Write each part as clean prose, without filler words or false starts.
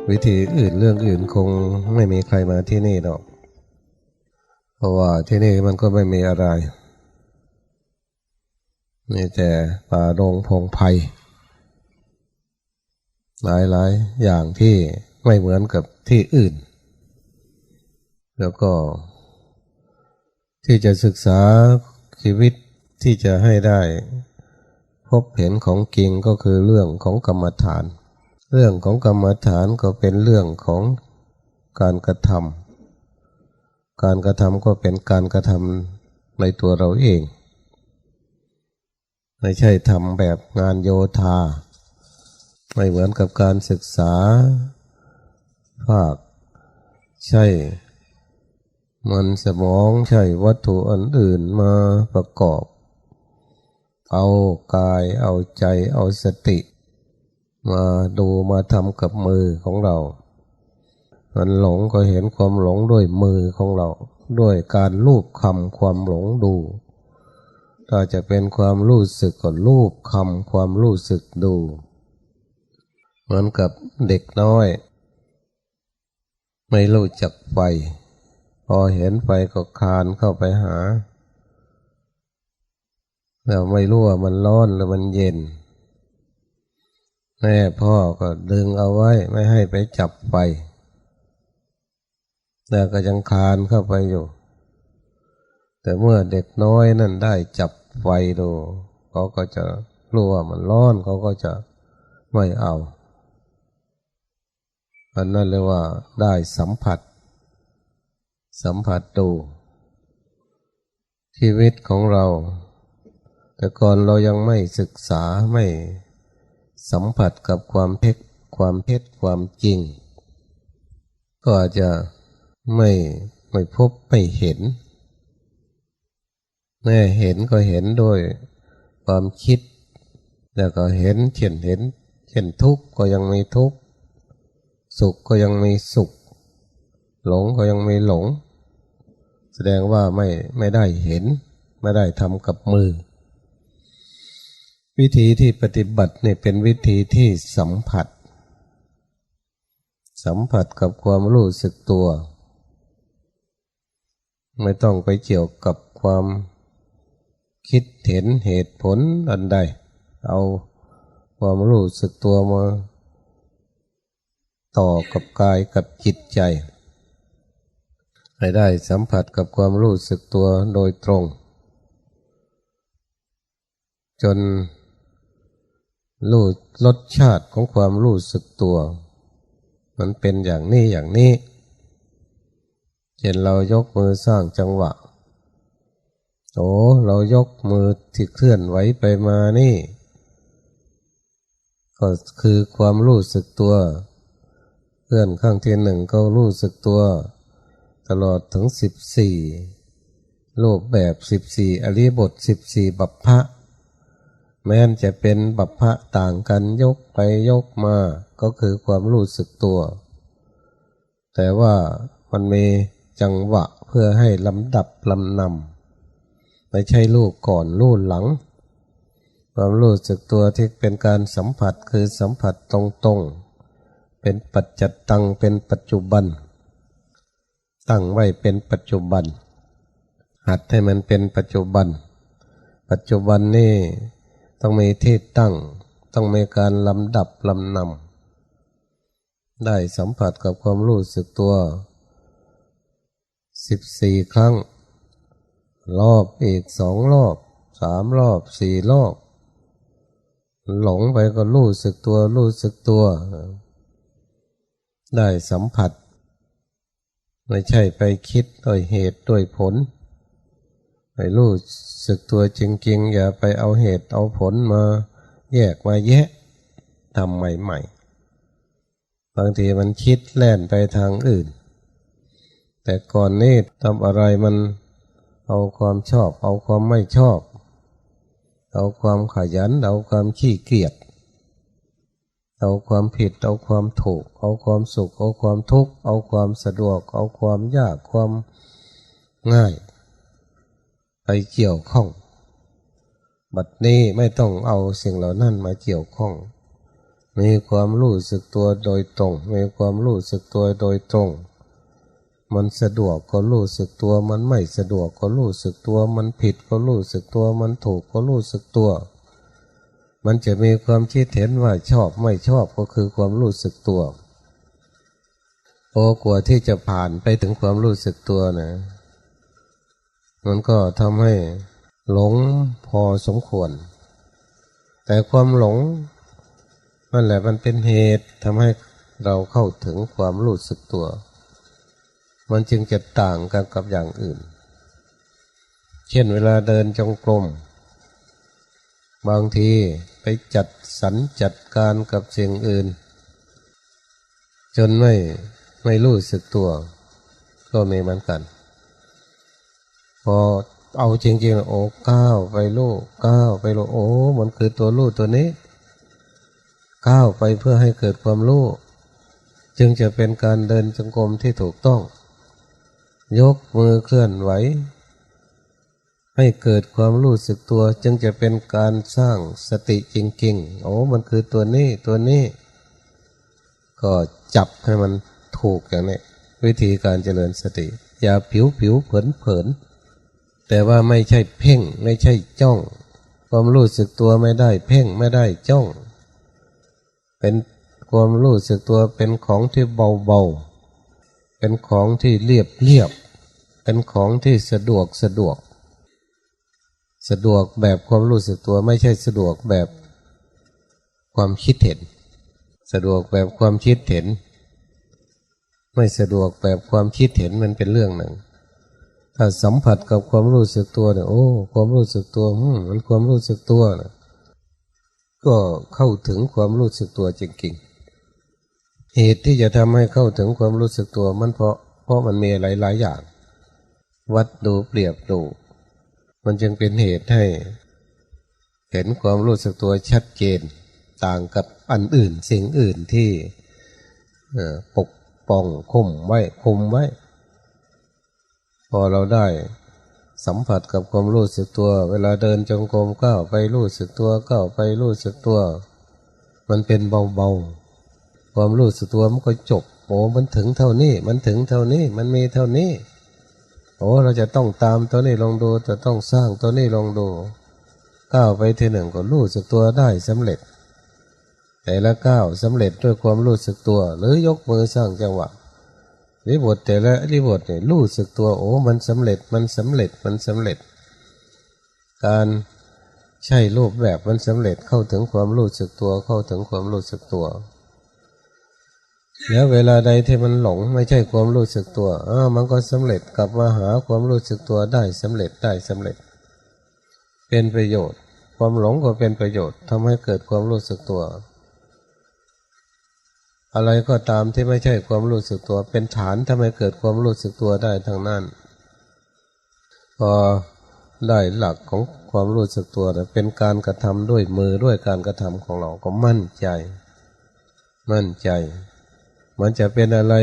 วิธีอื่นเรื่องอื่นคงไม่มีใครมาที่นี่หรอกเพราะว่าที่นี่มันก็ไม่มีอะไรมีแต่ป่าดงพงไพรหลายๆอย่างที่ไม่เหมือนกับที่อื่นแล้วก็ที่จะศึกษาชีวิตที่จะให้ได้พบเห็นของจริงก็คือเรื่องของกรรมฐานเรื่องของกรรมฐานก็เป็นเรื่องของการกระทำการกระทำก็เป็นการกระทำในตัวเราเองไม่ใช่ทำแบบงานโยธาไม่เหมือนกับการศึกษาภาคใช่มันสมองใช่วัตถุอันอื่นมาประกอบเอากายเอาใจเอาสติมาดูมาทำกับมือของเรามันหลงก็เห็นความหลงด้วยมือของเราด้วยการลูบคำความหลงดูถ้าจะเป็นความรู้สึกก็ลูบคำความรู้สึกดูเหมือนกับเด็กน้อยไม่รู้จักไฟพอเห็นไฟก็คลานเข้าไปหาแล้วไม่รู้ว่ามันร้อนหรือมันเย็นแม่พ่อก็ดึงเอาไว้ไม่ให้ไปจับไฟแล้วก็ยังคลานเข้าไปอยู่แต่เมื่อเด็กน้อยนั่นได้จับไฟดูเขาก็จะรู้ว่ามันร้อนเขาก็จะไม่เอาอันนั้นเรียกว่าได้สัมผัสดูชีวิตของเราแต่ก่อนเรายังไม่ศึกษาไม่สัมผัสกับความเท็จความจริงก็อาจจะไม่พบไม่เห็นแน่เห็นก็เห็นโดยความคิดแล้วก็เห็นเช่นทุกข์ก็ยังมีทุกข์สุขก็ยังมีสุขหลงก็ยังมีหลงแสดงว่าไม่ได้เห็นไม่ได้ทำกับมือวิธีที่ปฏิบัติเนี่ยเป็นวิธีที่สัมผัสกับความรู้สึกตัวไม่ต้องไปเกี่ยวกับความคิดเห็นเหตุผลอันใดเอาความรู้สึกตัวมาต่อกับกายกับจิตใจให้ได้สัมผัสกับความรู้สึกตัวโดยตรงจนรู้รสชาติของความรู้สึกตัวมันเป็นอย่างนี้เช่นเรายกมือสร้างจังหวะเรายกมือที่เคลื่อนไหวไปมานี่ก็คือความรู้สึกตัวเคลื่อนข้างที่หนึ่งก็รู้สึกตัวตลอดถึง14รูปแบบ14อริยบท14บัพพะแม้นจะเป็นบัพพะต่างกันยกไปยกมาก็คือความรู้สึกตัวแต่ว่ามันมีจังหวะเพื่อให้ลำดับลำนำไม่ใช่รูปก่อนรูปหลังความรู้สึกตัวที่เป็นการสัมผัสคือสัมผัสตรงๆเป็นปัจจัตตังเป็นปัจจุบันตั้งไว้เป็นปัจจุบันหัดให้มันเป็นปัจจุบันนี่ต้องมีที่ตั้งต้องมีการลำดับลำนำได้สัมผัสกับความรู้สึกตัว14ครั้งรอบอีก2รอบ3รอบ4รอบหลงไปก็รู้สึกตัวได้สัมผัสไม่ใช่ไปคิดด้วยเหตุด้วยผลให้รู้สึกตัวจริงๆอย่าไปเอาเหตุเอาผลมาแยกมาแยะทำใหม่ๆบางทีมันคิดแล่นไปทางอื่นแต่ก่อนนี้ทำอะไรมันเอาความชอบเอาความไม่ชอบเอาความขยันเอาความขี้เกียจเอาความผิดเอาความถูกเอาความสุขเอาความทุกข์เอาความสะดวกเอาความยากความง่ายไปเกี่ยวข้องบัดนี้ไม่ต้องเอาสิ่งเหล่านั้นมาเกี่ยวข้อง มีความรู้สึกตัวโดยตรงมีความรู้สึกตัวโดยตรงมันสะดวกก็รู้สึกตัวมันไม่สะดวกก็รู้สึกตัวมันผิดก็รู้สึกตัวมันถูกก็รู้สึกตัวมันจะมีความคิดเห็นว่าชอบไม่ชอบก็คือความรู้สึกตัวโอ้กว่าที่จะผ่านไปถึงความรู้สึกตัวนะมันก็ทำให้หลงพอสมควรแต่ความหลงนั่นแหละมันเป็นเหตุทำให้เราเข้าถึงความรู้สึกตัวมันจึงจะต่างกันกับอย่างอื่นเช่นเวลาเดินจงกรมบางทีไปจัดสรรจัดการกับสิ่งอื่นจนไม่รู้สึกตัวก็มีเหมือนกันพอเอาจริงๆโอ้ก้าวไปรู้ก้าวไปรู้โอ้มันคือตัวรู้ตัวนี้ก้าวไปเพื่อให้เกิดความรู้จึงจะเป็นการเดินจงกรมที่ถูกต้องยกมือเคลื่อนไหวให้เกิดความรู้สึกตัวจึงจะเป็นการสร้างสติจริงๆโอ้มันคือตัวนี้ตัวนี้ก็จับให้มันถูกอย่างนี้วิธีการเจริญสติอย่าผิวเผินแต่ว่าไม่ใช่เพ่งไม่ใช่จ้องความรู้สึกตัวไม่ได้เพ่งไม่ได้จ้องเป็นความรู้สึกตัวเป็นของที่เบาๆเป็นของที่เรียบเป็นของที่สะดวกแบบความรู้สึกตัวไม่ใช่สะดวกแบบความคิดเห็นสะดวกแบบความคิดเห็นไม่สะดวกแบบความคิดเห็นมันเป็นเรื่องหนึ่งถ้าสัมผัสกับความรู้สึกตัวเนี่ยโอ้ความรู้สึกตัวมันความรู้สึกตัวนะก็เข้าถึงความรู้สึกตัวจริงๆเหตุที่จะทำให้เข้าถึงความรู้สึกตัวมันเพราะมันมีหลายอย่างวัดดูเปรียบดูมันจึงเป็นเหตุให้เห็นความรู้สึกตัวชัดเจนต่างกับอันอื่นสิ่งอื่นที่ปกป้องคุมไว้พอเราได้สัมผัสกับความรู้สึกตัวเวลาเดินจงกรมก้าวไปรู้สึกตัวก้าวไปรู้สึกตัวมันเป็นเบาๆความรู้สึกตัวมันก็จบโอ้มันถึงเท่านี้มันถึงเท่านี้มันมีเท่านี้โอ้เราจะต้องตามตัวนี้ลองดูจะต้องสร้างตัวนี้ลองดูก้าวไปทีหนึ่งก็รู้สึกตัวได้สำเร็จแต่ละก้าวสำเร็จด้วยความรู้สึกตัวหรือยกมือสร้างจังหวะริบทแต่ละริบทเนี่ยรู้สึกตัวโอ้มันสำเร็จการใช้รูปแบบมันสำเร็จเข้าถึงความรู้สึกตัวเข้าถึงความรู้สึกตัวแล้วเวลาใดที่มันหลงไม่ใช่ความรู้สึกตัวมันก็สำเร็จกลับมาหาความรู้สึกตัวได้สำเร็จเป็นประโยชน์ความหลงก็เป็นประโยชน์ทำให้เกิดความรู้สึกตัวอะไรก็ตามที่ไม่ใช่ความรู้สึกตัวเป็นฐานทำให้เกิดความรู้สึกตัวได้ทั้งนั้นพอได้หลักของความรู้สึกตัวเป็นการกระทำด้วยมือด้วยการกระทำของเราก็มั่นใจมันจะเป็นอะไร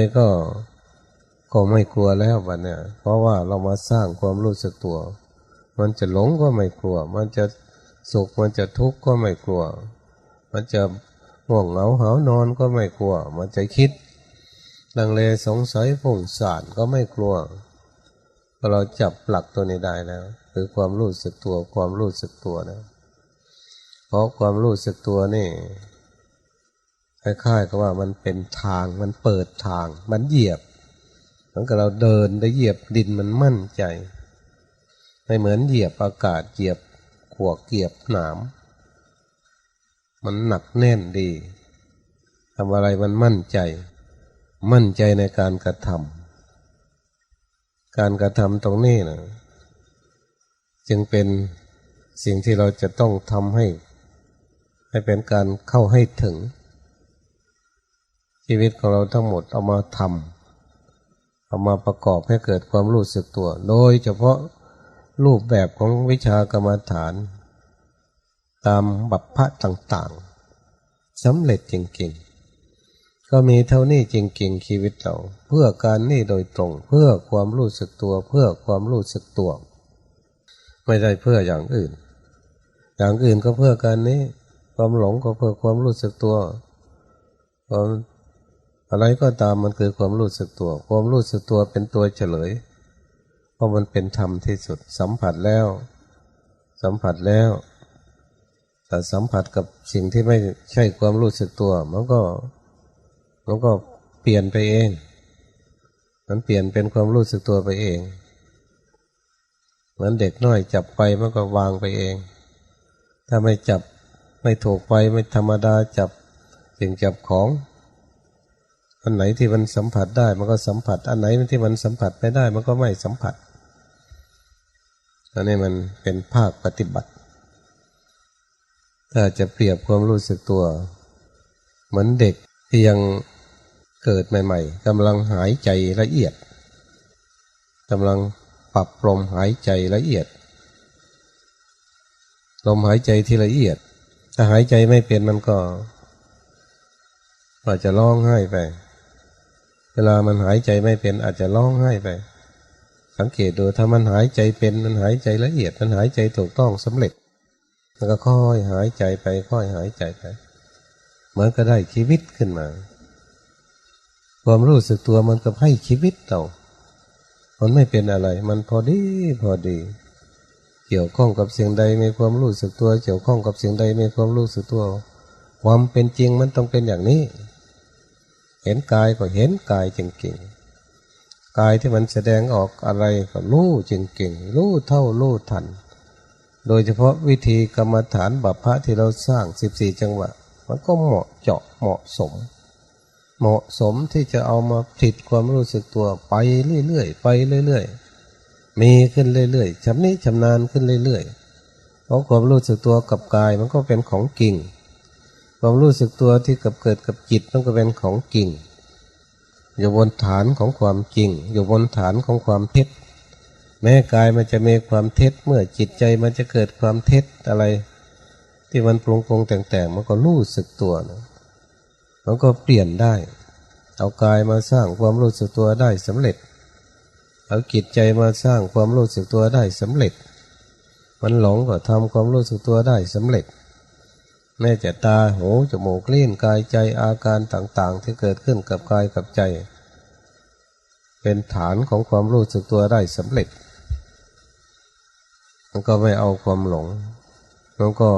ก็ไม่กลัวแล้ววันนี้เพราะว่าเรามาสร้างความรู้สึกตัวมันจะหลงก็ไม่กลัวมันจะสุขมันจะทุกข์ก็ไม่กลัวมันจะง่วงเหงาหาวนอนก็ไม่กลัวมันจะคิดลังเลสงสัยฟุ้งซ่านก็ไม่กลัวพอเราจับหลักตัวนี้ได้แล้วคือความรู้สึกตัวนะเพราะความรู้สึกตัวนี่คล้ายๆกับว่ามันเป็นทางมันเปิดทางมันเหยียบเหมือนกับเราเดินได้เหยียบดินมันมั่นใจไม่เหมือนเหยียบอากาศเหยียบขวากเหยียบหนามมันหนักแน่นดีทำอะไรมันมั่นใจในการกระทำตรงนี้นะจึงเป็นสิ่งที่เราจะต้องทำให้เป็นการเข้าให้ถึงชีวิตของเราทั้งหมดเอามาประกอบให้เกิดความรู้สึกตัวโดยเฉพาะรูปแบบของวิชากรรมฐานตามบัพพะต่างๆสำเร็จจริงๆก็มีเท่านี้จริงๆชีวิตเราเพื่อการนี่โดยตรงเพื่อความรู้สึกตัวเพื่อความรู้สึกตัวไม่ได้เพื่ออย่างอื่นก็เพื่อการนี้ความหลงก็เพื่อความรู้สึกตัว ความอะไรก็ตามมันคือความรู้สึกตัวความรู้สึกตัวเป็นตัวเฉลยเพราะมันเป็นธรรมที่สุดสัมผัสแล้วแต่สัมผัสกับสิ่งที่ไม่ใช่ความรู้สึกตัวมันก็เปลี่ยนไปเองมันเปลี่ยนเป็นความรู้สึกตัวไปเองเหมือนเด็กน้อยจับไปมันก็วางไปเองถ้าไม่จับไม่ถูกไปไม่ธรรมดาจับสิ่งจับของอันไหนที่มันสัมผัสได้มันก็สัมผัสอันไหนที่มันสัมผัสไม่ได้มันก็ไม่สัมผัสอันนี้มันเป็นภาคปฏิบัติถ้าจะเปรียบความรู้สึกตัวเหมือนเด็กที่ยังเกิดใหม่ๆกำลังหายใจละเอียดกำลังปรับลมหายใจละเอียดลมหายใจที่ละเอียดถ้าหายใจไม่เป็นมันก็อาจจะร้องไห้ไปเวลามันหายใจไม่เป็นอาจจะร้องไห้ไปสังเกตดูถ้ามันหายใจเป็นมันหายใจละเอียดมันหายใจถูกต้องสำเร็จแล้วก็ค่อยหายใจไปค่อยหายใจไปเหมือนก็ได้ชีวิตขึ้นมาความรู้สึกตัวมันก็ให้ชีวิตเรามันไม่เป็นอะไรมันพอดีเกี่ยวข้องกับสิ่งใดมีความรู้สึกตัวเกี่ยวข้องกับสิ่งใดมีความรู้สึกตัวความเป็นจริงมันต้องเป็นอย่างนี้เห็นกายก็เห็นกายจริงๆกายที่มันแสดงออกอะไรก็รู้จริงๆรู้เท่ารู้ทันโดยเฉพาะวิธีกรรมฐานบัพพะที่เราสร้าง14จังหวะมันก็เหมาะเจาะเหมาะสมที่จะเอามาผลิตความรู้สึกตัวไปเรื่อยๆไปเรื่อยๆมีขึ้นเรื่อยๆชำนาญขึ้นเรื่อยๆเพราะความรู้สึกตัวกับกายมันก็เป็นของจริงความรู้สึกตัวที่เกิดกับจิตมันก็เป็นของจริงอยู่บนฐานของความจริงอยู่บนฐานของความเท็จแม้กายมันจะมีความเท็จเมื่อจิตใจมันจะเกิดความเท็จอะไรที่มันปรุงแต่งมันก็รู้สึกตัวนะมันก็เปลี่ยนได้เอากายมาสร้างความรู้สึกตัวได้สำเร็จเอาจิตใจมาสร้างความรู้สึกตัวได้สำเร็จมันหลงก็ทำความรู้สึกตัวได้สำเร็จแม้แต่ตาหูจมูกลิ้นกายใจอาการต่างๆที่เกิดขึ้นกับกายกับใจเป็นฐานของความรู้สึกตัวได้สำเร็จมันก็ไม่เอาความหลงมันก็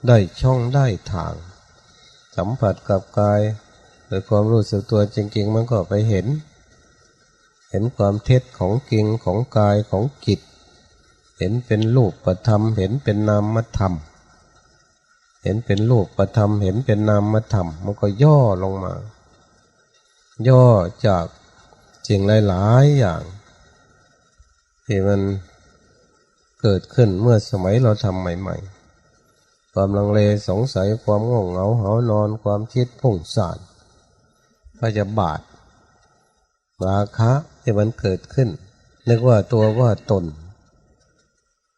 ได้ช่องได้ทางสัมผัสกับกายโดยความรู้สึกตัวจริงๆมันก็ไปเห็นความเท็จของจริงของกายของจิตเห็นเป็นรูปธรรมเห็นเป็นนามธรรมเห็นเป็นรูปธรรมเห็นเป็นนามธรรมมันก็ย่อลงมาย่อจากสิ่งหลายๆอย่างที่มันเกิดขึ้นเมื่อสมัยเราทำใหม่ๆความลังเลสงสัยความง่วงเหงาหานอนความคิดพุ่งซ่านพยาบาทราคะที่มันเกิดขึ้นนึกว่าตัวว่าตน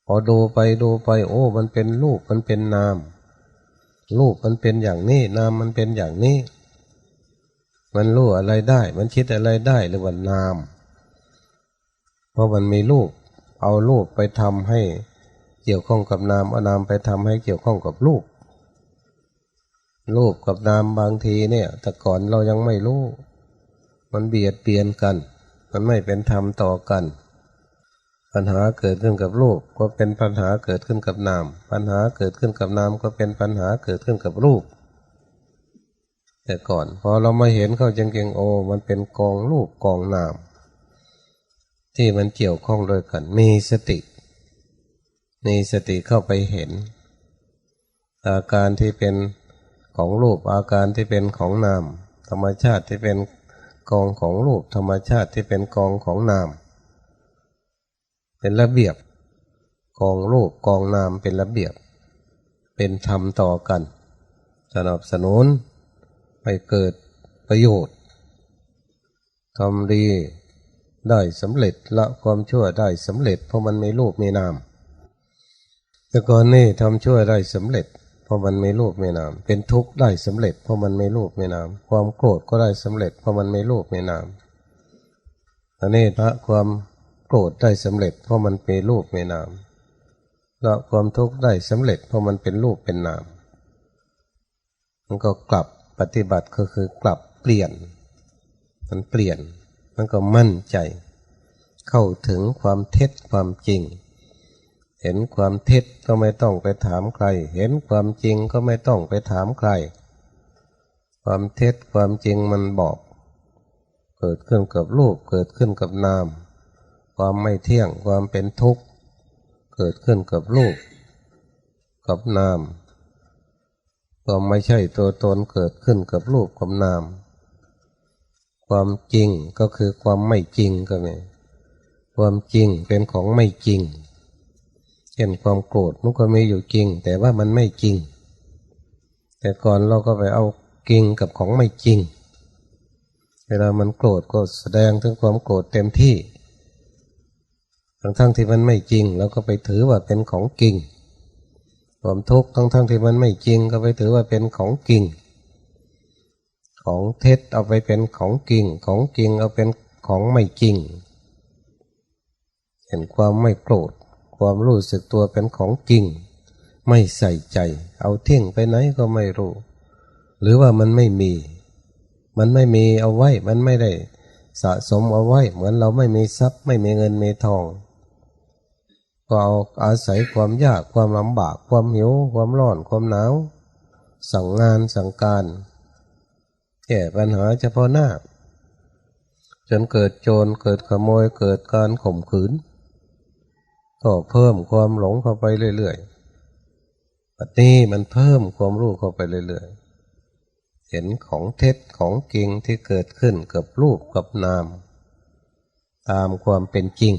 พอดูไปโอ้มันเป็นรูปมันเป็นนามรูปมันเป็นอย่างนี้นามมันเป็นอย่างนี้มันรู้อะไรได้มันคิดอะไรได้หรือว่านามเพราะมันมีรูปเอารูปไปทำให้เกี่ยวข้องกับนามเอานามไปทำให้เกี่ยวข้องกับรูปกับนามบางทีเนี่ยแต่ก่อนเรายังไม่รู้มันเบียดเบียนกันมันไม่เป็นธรรมต่อกันปัญหาเกิดขึ้นกับรูปก็เป็นปัญหาเกิดขึ้นกับนามปัญหาเกิดขึ้นกับนามก็เป็นปัญหาเกิดขึ้นกับรูปแต่ก่อนพอเรามาเห็นเข้าจริงๆโอ้มันเป็นกองรูปกองนามที่มันเกี่ยวข้องโดยกันมีสติเข้าไปเห็นอาการที่เป็นของรูปอาการที่เป็นของนามธรรมชาติที่เป็นกองของรูปธรรมชาติที่เป็นกองของนามเป็นระเบียบกองรูปกองนามเป็นระเบียบเป็นธรรมต่อกันสนับสนุนให้เกิดประโยชน์ทำดีได้สำเร็จละความชั่วได้สำเร็จเพราะมันมีรูปมีนามแต่ก่อนนี่ทำชั่วได้สำเร็จเพราะมันมีรูปมีนามเป็นทุกข์ได้สำเร็จเพราะมันมีรูปมีนามความโกรธก็ได้สำเร็จเพราะมันมีรูปมีนามอันนี้ละความโกรธได้สำเร็จเพราะมันเป็นรูปมีนามละความทุกข์ได้สำเร็จเพราะมันเป็นรูปเป็นนามมันก็กลับไป ปฏิบัติก็คือกลับเปลี่ยนมันเปลี่ยนมันก็มั่นใจเข้าถึงความเท็จความจริงเห็นความเท็จก็ไม่ต้องไปถามใครเห็นความจริงก็ไม่ต้องไปถามใครความเท็จความจริงมันบอกเกิดขึ้นกับรูปเกิดขึ้นกับนามความไม่เที่ยงความเป็นทุกข์เกิดขึ้นกับรูปกับนามความไม่ใช่ตัวตนเกิดขึ้นกับรูปกับนามความจริงก็คือความไม่จริงก็มีความจริงเป็นของไม่จริงเช่นความโกรธมันก็มีอยู่จริงแต่ว่ามันไม่จริงแต่ก่อนเราก็ไปเอาจริงกับของไม่จริงเวลามันโกรธก็แสดงถึงความโกรธเต็มที่ทั้งที่มันไม่จริงเราก็ไปถือว่าเป็นของจริงความทุกข์ทั้งที่มันไม่จริงก็ไปถือว่าเป็นของจริงของเท็จเอาไปเป็นของจริงของจริงเอาเป็นของไม่จริงเห็นความไม่โกรธความรู้สึกตัวเป็นของจริงไม่ใส่ใจเอาทิ้งไปไหนก็ไม่รู้หรือว่ามันไม่มีเอาไว้มันไม่ได้สะสมเอาไว้เหมือนเราไม่มีทรัพย์ไม่มีเงินมีทองก็เอาอาศัยความยากความลำบากความหิวความร้อนความหนาวสั่งงานสั่งการแก้ปัญหาเฉพาะหน้าจนเกิดโจรเกิดขโมยเกิดการข่มขืนก็เพิ่มความหลงเข้าไปเรื่อยๆปัจจุบันมันเพิ่มความรู้เข้าไปเรื่อยๆเห็นของเท็จของจริงที่เกิดขึ้นกับรูปกับนามตามความเป็นจริง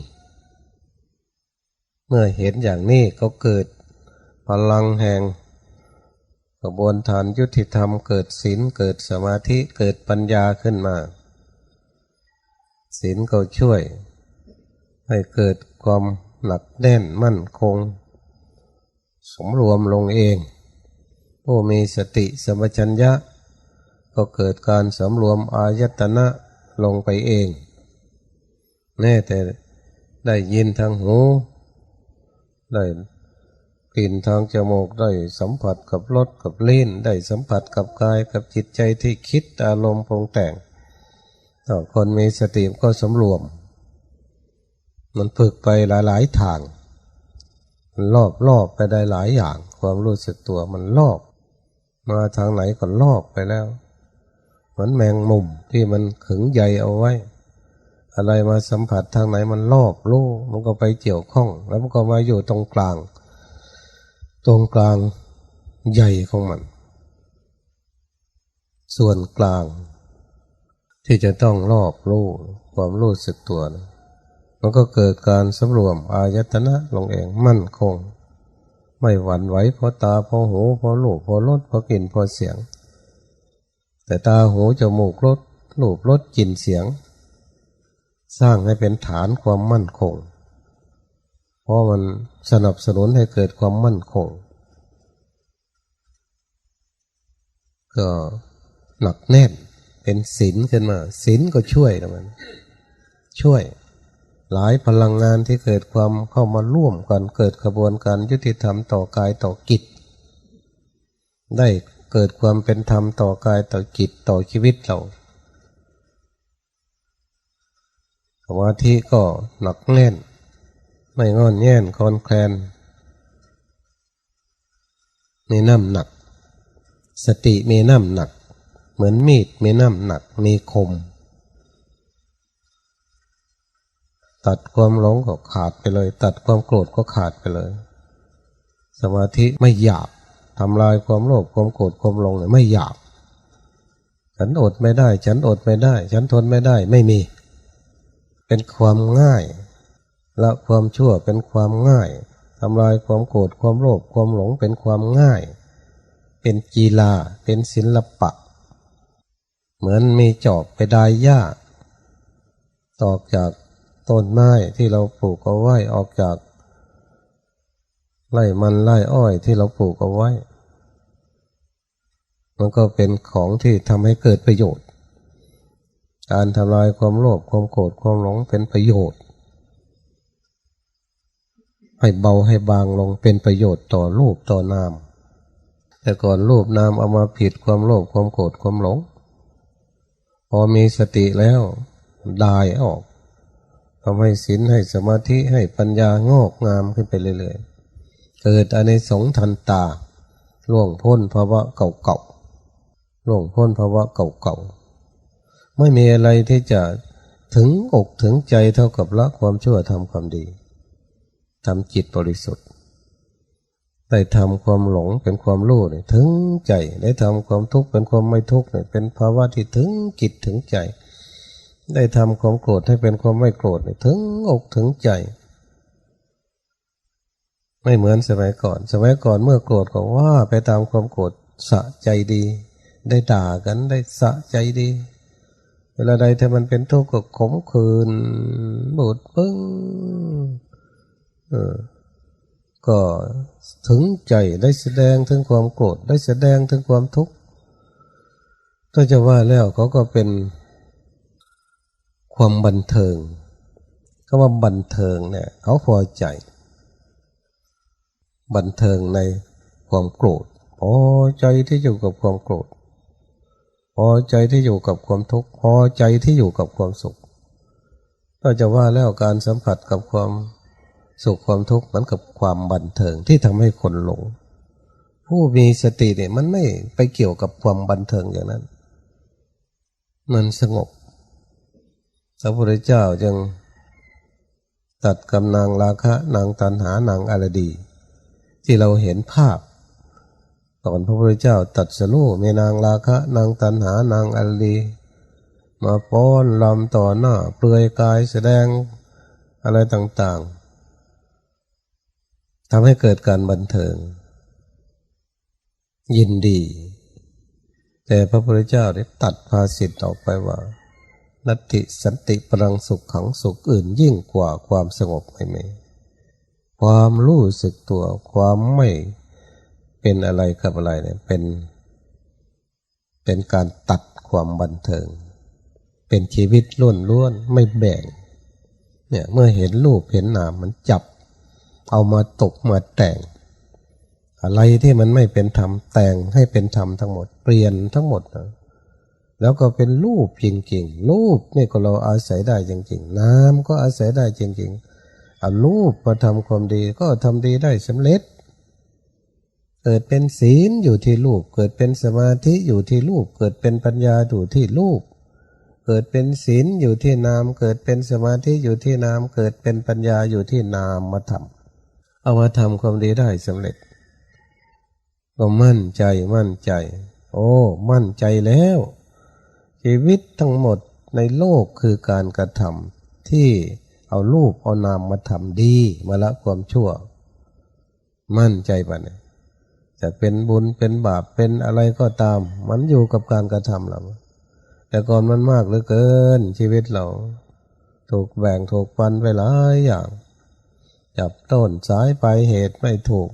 เมื่อเห็นอย่างนี้ก็เกิดพลังแห่งกระบวนการยุติธรรมเกิดศีลเกิดสมาธิเกิดปัญญาขึ้นมาศีลก็ช่วยให้เกิดความหนักแน่นมั่นคงสมรวมลงเองผู้มีสติสัมปชัญญะก็เกิดการสำรวมอายตนะลงไปเองแน่แต่ได้ยินทางหูได้กลิ่นทางจมูกได้สัมผัสกับรสกับลิ้นได้สัมผัสกับกายกับจิตใจที่คิดอารมณ์ปรุงแต่งถ้าคนมีสติก็สำรวมมันฝึกไปหลายๆทางมันรอบไปได้หลายอย่างความรู้สึกตัวมันรอบมาทางไหนก็รอบไปแล้วเหมือนแมงมุมที่มันขึงใยเอาไว้อะไรมาสัมผัสทางไหนมันรอบรู้มันก็ไปเกี่ยวข้องแล้วมันก็มาอยู่ตรงกลางใหญ่ของมันส่วนกลางที่จะต้องรอบรู้ความรู้สึกตัวนะมันก็เกิดการสำรวมอายตนะลงเองมั่นคงไม่หวั่นไหวเพราะตาเพราะหูเพราะรูปเพราะรสเพราะกลิ่นเพราะเสียงแต่ตาหูจมูกรสรูปรสกลิ่นเสียงสร้างให้เป็นฐานความมั่นคงเพราะมันสนับสนุนให้เกิดความมั่นคงก็หนักแน่นเป็นศีลขึ้นมาศีลก็ช่วยนะมันช่วยหลายพลังงานที่เกิดความเข้ามาร่วมกันเกิดกระบวนการยุติธรรมต่อกายต่อจิตได้เกิดความเป็นธรรมต่อกายต่อจิตต่อชีวิตเราสมาธิก็หนักแน่นไม่งอนแง่นคลอนแคลนมีน้ำหนักสติมีน้ำหนักเหมือนมีดมีน้ำหนักมีคมตัดความหลงก็ขาดไปเลยตัดความโกรธก็ขาดไปเลยสมาธิไม่หยาบทำลายความโลภความโกรธความหลงเนี่ยไม่หยาบฉันอดไม่ได้ฉันอดไม่ได้ฉันทนไม่ได้ไม่มีเป็นความง่ายละความชั่วเป็นความง่ายทำลายความโกรธความโลภความหลงเป็นความง่ายเป็นกีฬาเป็นศิลปะเหมือนมีจอบไปดายหญ้าตอกจากต้นไม้ที่เราปลูกเอาไว้ออกจากไร่มันไร่อ้อยที่เราปลูกเอาไว้มันก็เป็นของที่ทำให้เกิดประโยชน์การทำลายความโลภความโกรธความหลงเป็นประโยชน์ให้เบาให้บางลงเป็นประโยชน์ต่อรูปต่อนาม แต่ก่อนรูปนามเอามาผิดความโลภความโกรธความหลงพอมีสติแล้วดายออกทำให้ศีลให้สมาธิให้ปัญญางอกงามขึ้นไปเรื่อยๆเกิดอานิสงส์ทันตาล่วงพ้นภาวะเก่าๆล่วงพ้นภาวะเก่าๆไม่มีอะไรที่จะถึงอกถึงใจเท่ากับละความชั่วทำความดีทำจิตบริสุทธิ์ได้ทำความหลงเป็นความรู้เนี่ยถึงใจได้ทำความทุกข์เป็นความไม่ทุกข์เนี่ยเป็นภาวะที่ถึงจิตถึงใจได้ทำความโกรธให้เป็นความไม่โกรธเนี่ยถึงอกถึงใจไม่เหมือนสมัยก่อนเมื่อโกรธก็ว่าไปตามความโกรธสะใจดีได้ด่ากันได้สะใจดีเวลาใดถ้ามันเป็นทุกข์ก็ขมขื่นบูดปึ้งก็ถึงใจได้แสดงถึงความโกรธได้แสดงถึงความทุกข์ถ้าจะว่าแล้วเขาก็เป็นความบันเทิงก็ว่าบันเทิงเนี่ยเขาพอใจบันเทิงในความโกรธพอใจที่อยู่กับความโกรธพอใจที่อยู่กับความทุกข์พอใจที่อยู่กับความสุขถ้าจะว่าแล้วการสัมผัสกับความสุขความทุกข์เหมือนกับความบันเทิงที่ทำให้คนหลงผู้มีสติเนี่ยมันไม่ไปเกี่ยวกับความบันเทิงอย่างนั้นมันสงบพระพุทธเจ้าจึงตัดกับนางราคะนางตัณหานางอรดีที่เราเห็นภาพตอนพระพุทธเจ้าตรัสรู้มีนางราคะนางตัณหานางอรดีมาป้อนลำต่อหน้าเปลือยกายแสดงอะไรต่างๆทำให้เกิดการบันเทิงยินดีแต่พระพุทธเจ้าได้ตัดภาษิตออกไปว่านัตติสันติปรังสุขขังสุขอื่นยิ่งกว่าความสงบไม่มีความรู้สึกตัวความไม่เป็นอะไรกับอะไรเนี่ยเป็นการตัดความบันเทิงเป็นชีวิตล้วนๆไม่แบ่งเนี่ยเมื่อเห็นรูปเห็นนามมันจับเอามาตกมาแต่งอะไรที่มันไม่เป็นธรรมแต่งให้เป็นธรรมทั้งหมดเปลี่ยนทั้งหมดแล้วก็เป็นรูปจริงๆรูปนี่ก็เราอาศัยได้จริงๆนามก็อาศัยได้จริงๆเอารูปมาทำความดีก็ทำดีได้สำเร็จเกิดเป็นศีลอยู่ที่รูปเกิดเป็นสมาธิอยู่ที่รูปเกิดเป็นปัญญาอยู่ที่รูปเกิดเป็นศีลอยู่ที่นามเกิดเป็นสมาธิอยู่ที่นามเกิดเป็นปัญญาอยู่ที่นามมาทำเอามาทำความดีได้สำเร็จก็มั่นใจโอ้มั่นใจแล้วชีวิตทั้งหมดในโลกคือการกระทำที่เอารูปเอานามมาทำดีมาละความชั่วมั่นใจป่ะเนี่ยจะเป็นบุญเป็นบาปเป็นอะไรก็ตามมันอยู่กับการกระทำเราแต่ก่อนมันมากเหลือเกินชีวิตเราถูกแบ่งถูกปันไปหลายอย่างจับต้นสายปลายเหตุไม่ถูก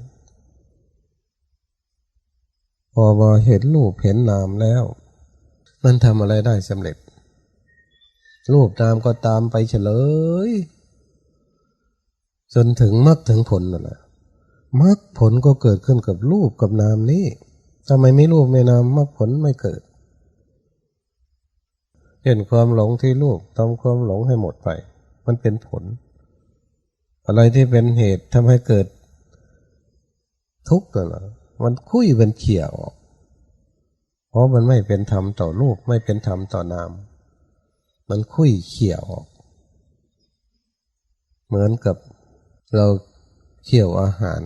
พอมาเห็นรูปเห็นนามแล้วมันทำอะไรได้สำเร็จรูปนามก็ตามไปเฉลยจนถึงมรรคถึงผลนั่นแหละมรรคผลก็เกิดขึ้นกับรูปกับนามนี้ทำไมไม่รูปไม่นามมรรคผลไม่เกิดเห็นความหลงที่รูปทำความหลงให้หมดไปมันเป็นผลอะไรที่เป็นเหตุทำให้เกิดทุกข์นั่นแหละมันคุยเป็นเขี่ยออกเพราะมันไม่เป็นธรรมต่อรูปไม่เป็นธรรมต่อนามมันคุยเขี่ยออกเหมือนกับเราเคี่ยวอาหาร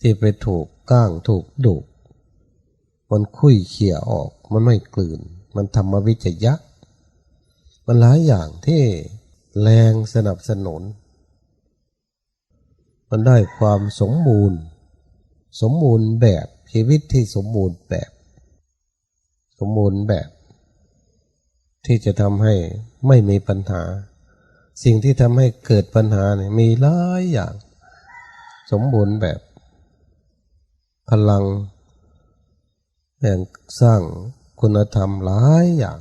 ที่ไปถูกก้างถูกดุมันคุยเขี่ยออกมันไม่กลืนมันธรรมวิจยะมันหลายอย่างที่แรงสนับสนุนมันได้ความสมบูรณ์แบบชีวิตที่สมบูรณ์แบบที่จะทำให้ไม่มีปัญหาสิ่งที่ทำให้เกิดปัญหาเนี่ยมีหลายอย่างสมบูรณ์แบบพลังแห่งสร้างคุณธรรมหลายอย่าง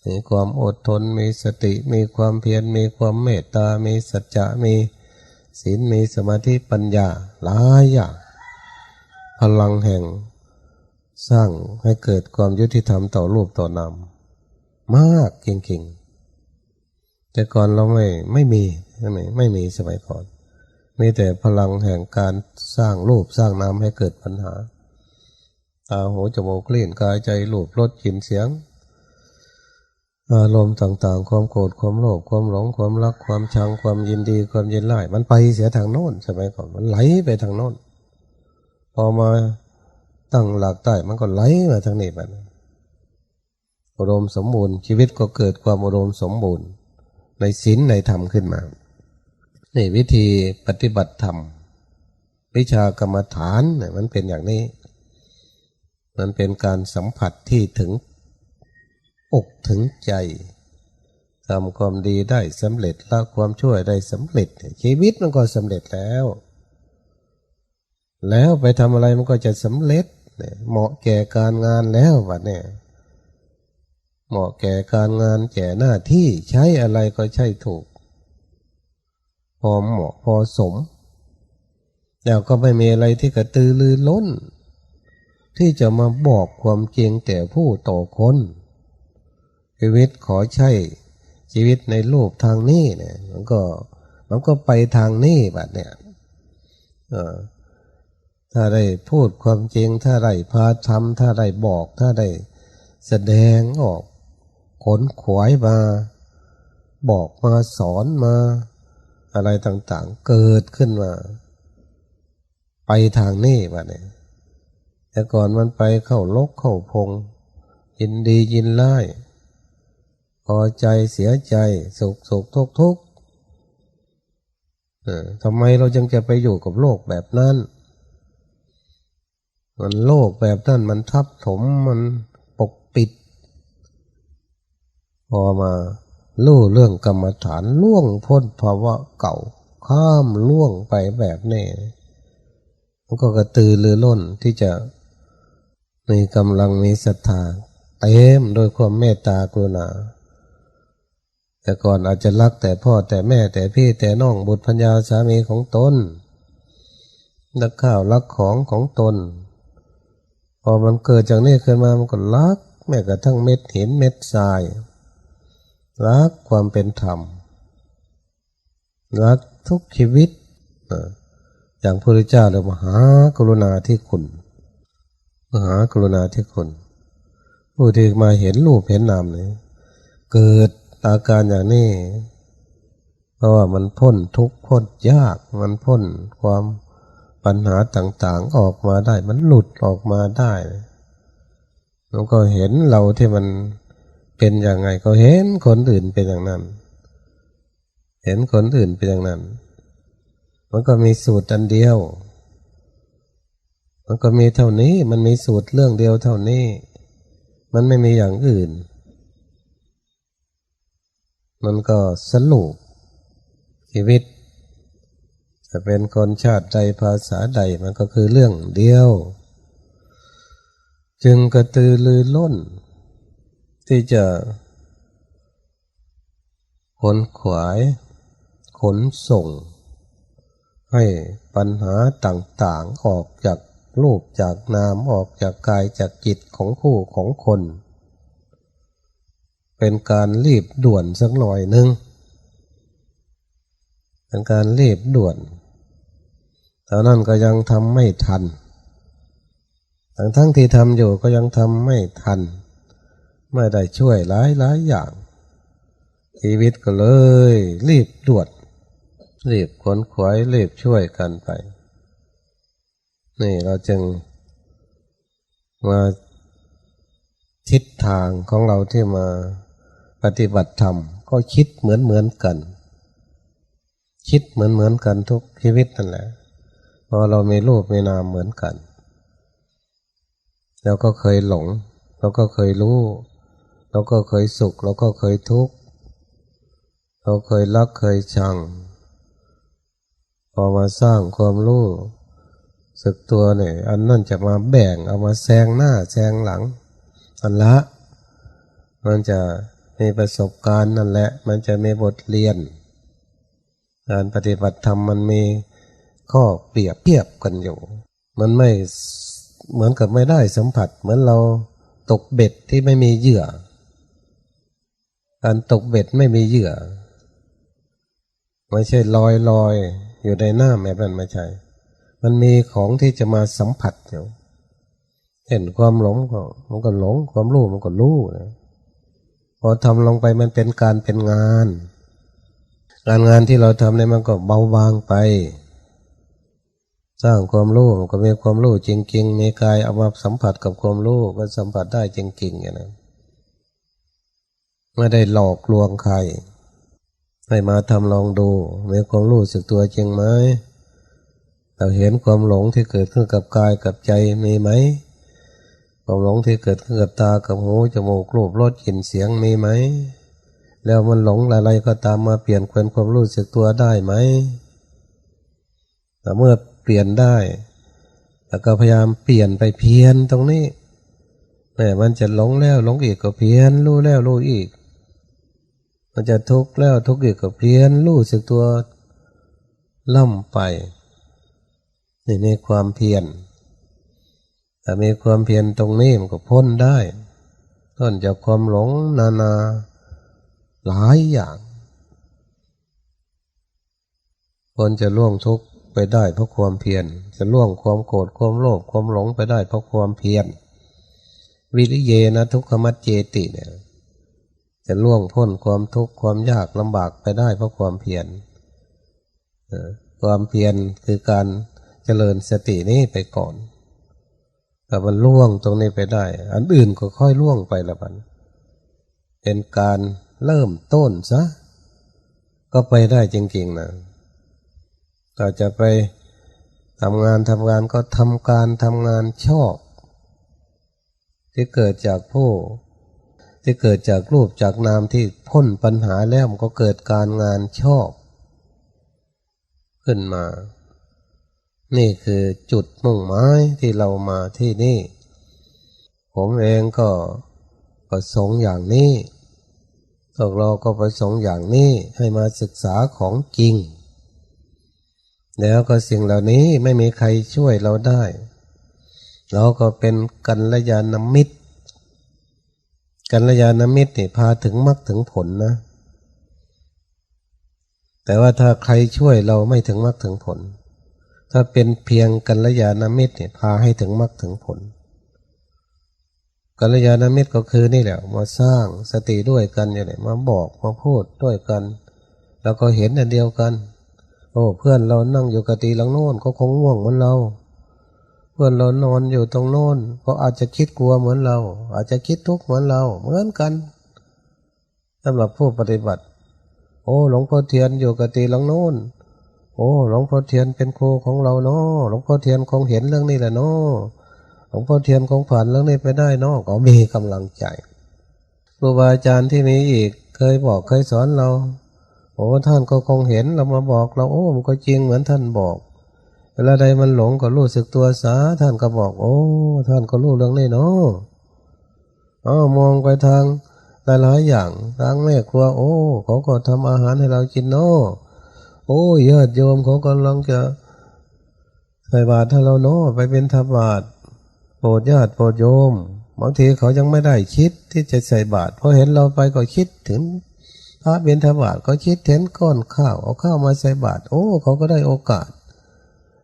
มีความอดทนมีสติมีความเพียรมีความเมตตามีสัจจะมีศีลมีสมาธิปัญญาหลายอย่าง พลังแห่งสร้างให้เกิดความยุติธรรมต่อรูปต่อนามมากจริงๆแต่ก่อนเราไม่มีไม่มีสมัยก่อนมีแต่พลังแห่งการสร้างรูปสร้างนามให้เกิดปัญหาตาหูจมูกลิ้นกายใจรูปรสกลิ่นเสียงอารมณ์ต่างๆความโกรธความโลภความหลงความรักความชังความยินดีความยินร้ายมันไปเสียทางโน้นสมัยก่อนมันไหลไปทางโน้นพอมาตั้งหลักได้มันก็ไหลมาทางนี้มันอุดมสมบูรณ์ชีวิตก็เกิดความอุดมสมบูรณ์ในศีลในธรรมขึ้นมานี่วิธีปฏิบัติธรรมวิชากรรมฐานเนี่ยมันเป็นอย่างนี้มันเป็นการสัมผัสที่ถึงอกถึงใจทำความดีได้สำเร็จละความชั่วได้สำเร็จชีวิตมันก็สำเร็จแล้วไปทำอะไรมันก็จะสำเร็จเหมาะแก่การงานแล้วบัดเนี่ยเหมาะแก่การงานแก่หน้าที่ใช้อะไรก็ใช่ถูกพอเหมาะพอสมแล้วก็ไม่มีอะไรที่กระตือรือร้นที่จะมาบอกความจริงแต่ผู้ต่อคนชีวิตขอใช้ชีวิตในรูปทางนี้เนี่ยมันก็ไปทางนี้บัดเนี่ยถ้าได้พูดความจริงถ้าได้พาทำถ้าได้บอกถ้าได้แสดงออกขนขวายมาบอกมาสอนมาอะไรต่างๆเกิดขึ้นมาไปทางนี้บัดเนี่ยแต่ก่อนมันไปเข้าลกเข้าพงยินดียินร้ายพอใจเสียใจสุขทุกข์ทำไมเราจึงจะไปอยู่กับโลกแบบนั้นมันโลกแบบนั้นมันทับถมมันปกปิดพอมารู้เรื่องกรรมฐานล่วงพ้นภาวะเก่าข้ามล่วงไปแบบนี้มันก็กระตือรือร้นที่จะมีกำลังมีศรัทธาเต็มโดยความเมตตากรุณาแต่ก่อนอาจจะรักแต่พ่อแต่แม่แต่พี่แต่น้องบุตรภรรยาสามีของตนรักข้าวรักของตนพอมันเกิดจากนี้ขึ้นมามันก็รักแม้กระทั่งเม็ดหินเม็ดทรายรักความเป็นธรรมรักทุกชีวิตอย่างพระพุทธเจ้าเรียกมหากรุณาธิคุณมหากรุณาธิคุณผู้ที่มาเห็นรูปเห็นนามนี่เกิดอาการอย่างนี้เพราะว่ามันพ้นทุกข์พ้นยากมันพ้นความปัญหาต่างๆออกมาได้มันหลุดออกมาได้แล้วก็เห็นเราที่มันเป็นอย่างไงก็เห็นคนอื่นเป็นอย่างนั้นเห็นคนอื่นเป็นอย่างนั้นมันก็มีสูตรอันเดียวมันก็มีเท่านี้มันมีสูตรเรื่องเดียวเท่านี้มันไม่มีอย่างอื่นมันก็สรุปชีวิตจะเป็นคนชาติใดภาษาใดมันก็คือเรื่องเดียวจึงกระตือรือร้นที่จะขนขวายขนส่งให้ปัญหาต่างๆออกจากรูปจากนามออกจากกายจากจิตของคู่ของคนเป็นการรีบด่วนสักหน่อยนึงเป็นการรีบด่วนแต่นั่นก็ยังทำไม่ทันทั้งที่ทำอยู่ก็ยังทำไม่ทันไม่ได้ช่วยหลายอย่างชีวิตก็เลยรีบด่วนรีบขนขวายรีบช่วยกันไปนี่เราจึงมาทิศทางของเราที่มาปฏิบัติธรรมก็คิดเหมือนกันคิดเหมือนกันทุกชีวิตนั่นแหละเพราะเรามีรูปมีนามเหมือนกันเราก็เคยหลงเราก็เคยรู้เราก็เคยสุขเราก็เคยทุกข์เราเคยรักเคยชังพอมาสร้างความรู้สึกตัวเนี่ยอันนั่นจะมาแบ่งเอามาแซงหน้าแซงหลังอันละมันจะมีประสบการณ์นั่นแหละมันจะมีบทเรียนการปฏิบัติธรรมมันมีข้อเปรียบเทียบกันอยู่ มันไม่เหมือนกับไม่ได้สัมผัสเหมือนเราตกเบ็ดที่ไม่มีเหยื่อการตกเบ็ดไม่มีเหยื่อไม่ใช่ลอยอยู่ในน้ำแบบนั้นไม่ใช่มันมีของที่จะมาสัมผัสอยู่เห็นความหลงก็มันก็หลงความรู้มันก็รู้นะพอทำลงไปมันเป็นการเป็นงานที่เราทำเนี่ยมันก็เบาบางไปสร้างความรู้มันก็มีความรู้จริงๆมีกายเอามาสัมผัสกับความรู้ก็สัมผัสได้จริงๆอย่างนั้นไม่ได้หลอกลวงใครให้มาทำลองดูมีความรู้สึกตัวจริงไหมเราเห็นความหลงที่เกิดขึ้นกับกายกับใจมีไหมความหลงที่เกิดขึ้นกับตากับหูจมูกรูปรสกลิ่นเสียงมีไหมแล้วมันหลงอะไรก็ตามมาเปลี่ยนความรู้สึกตัวได้ไหมแต่เมื่อเปลี่ยนได้แล้วก็พยายามเปลี่ยนไปเพียรตรงนี้แม้มันจะหลงแล้วหลงอีกก็เพียรรู้แล้วรู้อีกมันจะทุกข์แล้วทุกข์อีกก็เพียรรู้สึกตัวล่ำไปนี่มีความเพียรแต่มีความเพียรตรงนี้มันก็พ้นได้พ้นจากความหลงนาหลายอย่างคนจะล่วงทุกข์ไปได้เพราะความเพียรจะล่วงความโกรธความโลภความหลงไปได้เพราะความเพียรวิริเยนะทุกขมัจเจติเนี่ยจะล่วงพ้นความทุกข์ความยากลำบากไปได้เพราะความเพียรความเพียรคือการเจริญสตินี้ไปก่อนแต่มันล่วงตรงนี้ไปได้อันอื่นก็ค่อยล่วงไปละมันเป็นการเริ่มต้นซะก็ไปได้จริงๆนะถ้าจะไปทำงานก็ทำงานชอบที่เกิดจากที่เกิดจากรูปจากนามที่พ้นปัญหาแล้วมันก็เกิดการงานชอบขึ้นมานี่คือจุดมุ่งหมายที่เรามาที่นี่ผมเองก็ประสงค์อย่างนี้พวกเราก็ประสงค์อย่างนี้ให้มาศึกษาของจริงแล้วก็สิ่งเหล่านี้ไม่มีใครช่วยเราได้เราก็เป็นกัลยาณมิตรนี่พาถึงมรรคถึงผลนะแต่ว่าถ้าใครช่วยเราไม่ถึงมรรคถึงผลถ้าเป็นเพียงกัลยาณมิตรเนี่ยพาให้ถึงมรรคถึงผลกัลยาณมิตรก็คือนี่แหละมาสร้างสติด้วยกันอย่างนี้มาบอกมาพูดด้วยกันแล้วก็เห็นอันเดียวกันโอ้เพื่อนเรานั่งอยู่กติหลังโน้นก็คงง่วงเหมือนเราเพื่อนเรานอนอยู่ตรงโน้นก็อาจจะคิดกลัวเหมือนเราอาจจะคิดทุกข์เหมือนเราเหมือนกันสำหรับผู้ปฏิบัติโอ้หลวงพ่อเทียนอยู่กติหลังโน้นโอ้หลวงพ่อเทียนเป็นครูของเราเนาะหลวงพ่อเทียนคงเห็นเรื่องนี้แหละเนาะหลวงพ่อเทียนคงผ่านเรื่องนี้ไปได้เนาะก็มีกำลังใจครูบาอาจารย์ที่มีอีกเคยบอกเคยสอนเราโอ้ท่านก็คงเห็นเรามาบอกเราโอ้มันก็จริงเหมือนท่านบอกเวลาใดมันหลงก็รู้สึกตัวซะท่านก็บอกโอ้ท่านก็รู้เรื่องนี้เนาะมองไปทางหลายๆอย่างทางแม่ครัวโอ้เขาก็ทำอาหารให้เรากินเนาะโอ้ญาติโยมเขากำลังจะใส่บาตรให้เราเนาะไปเป็นทบาทโปรดญาติโปรดโยมบางทีเขายังไม่ได้คิดที่จะใส่บาตรพอเห็นเราไปก็คิดถึงพระบิณฑบาตก็คิดเห็นก้อนข้าวเอาข้าวมาใส่บาตรโอ้เขาก็ได้โอกาส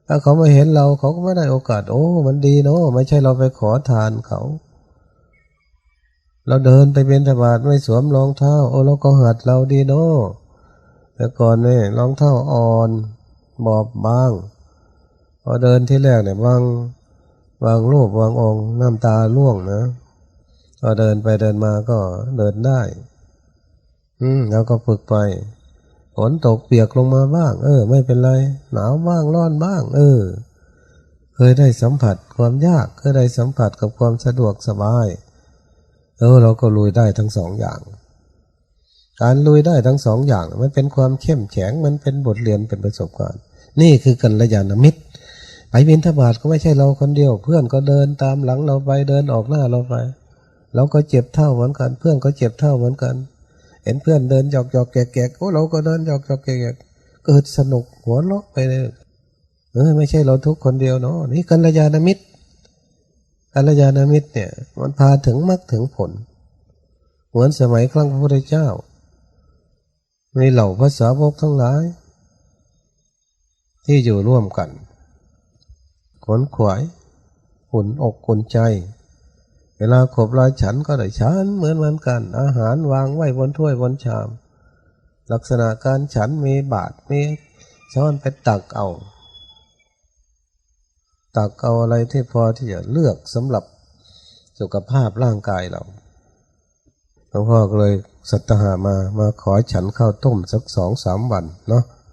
ถ้าเขาไม่เห็นเราเขาก็ไม่ได้โอกาสโอ้มันดีเนาะไม่ใช่เราไปขอทานเขาเราเดินไปบิณฑบาตไม่สวมรองเท้าโอ้เราก็หัดเราดีเนาะแต่ก่อนเนี่ยรองเท้าอ่อนบอบบางพอเดินที่แรกเนี่ยวางรูปวางองค์น้ำตาร่วงนะพอเดินไปเดินมาก็เดินได้แล้วก็ฝึกไปฝนตกเปียกลงมาบ้างไม่เป็นไรหนาวบ้างร้อนบ้างเคยได้สัมผัสความยากเคยได้สัมผัสกับความสะดวกสบายเราก็ลุยได้ทั้งสองอย่างการลุยได้ทั้งสองอย่างมันเป็นความเข้มแข็งมันเป็นบทเรียนเป็นประสบการณ์นี่คือกัลยาณมิตรไปบิณฑบาตก็ไม่ใช่เราคนเดียวเพื่อนก็เดินตามหลังเราไปเดินออกหน้าเราไปเราก็เจ็บเท่าเหมือนกันเพื่อนก็เจ็บเท่าเหมือนกันเห็นเพื่อนเดินหยอกแกกโอ้เราก็เดินหยอกแกกเกิดสนุกหัวเราะไปเลย ไม่ใช่เราทุกข์คนเดียวเนาะนี่กัลยาณมิตรเนี่ยมันพาถึงมรรคถึงผลเหมือนสมัยครั้งพระพุทธเจ้ามีเหล่าพระสาวกทั้งหลายที่อยู่ร่วมกันขนขวายอุ่นอกอุ่นใจเวลาขบลาฉันก็ได้ฉันเหมือนกันอาหารวางไว้บนถ้วยบนชามลักษณะการฉันมีบาตรมีช้อนไปตักเอาอะไรที่พอที่จะเลือกสำหรับสุขภาพร่างกายเราหลวงพ่อก็เลยสัตหามาขอฉันข้าวต้มสัก2-3 วันเนาะ